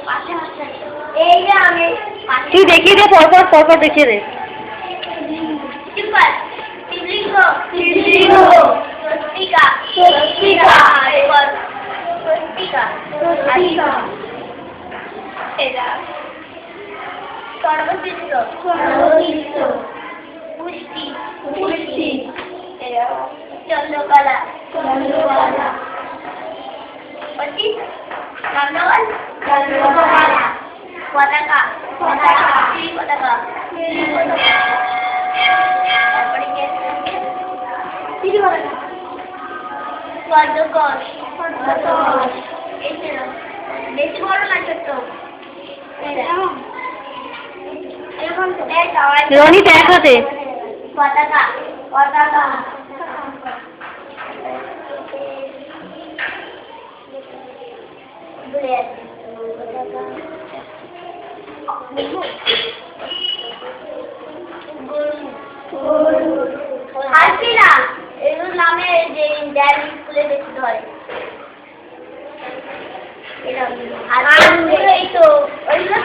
এই যে আমি তুই দেখিয়ে দে, পরপর দেখিয়ে দে। সিম্পল শিবলিঙ্গ শিবলিঙ্গ স্বস্তিকা স্বস্তিকা এবার স্বস্তিকা স্বস্তিকা এটা সর্বশিষ্ট সর্বশিষ্ট পুষ্টি পুষ্টি এটা চন্দ্রকলা চন্দ্রকলা পঁচিশ ধন্যবাদ ধন্যবাদ পতাকা পতাকা পতাকা তারপরে কি পদ্মকোষ পদ্মকোষ বেশি বড় না ছোট্ট রনি দেখাতে পতাকা পতাকা হাসি না এগুলোর নামে যে ড্যান্স স্কুলে বেশি ধরে এটা আর এই তো ওইগুলো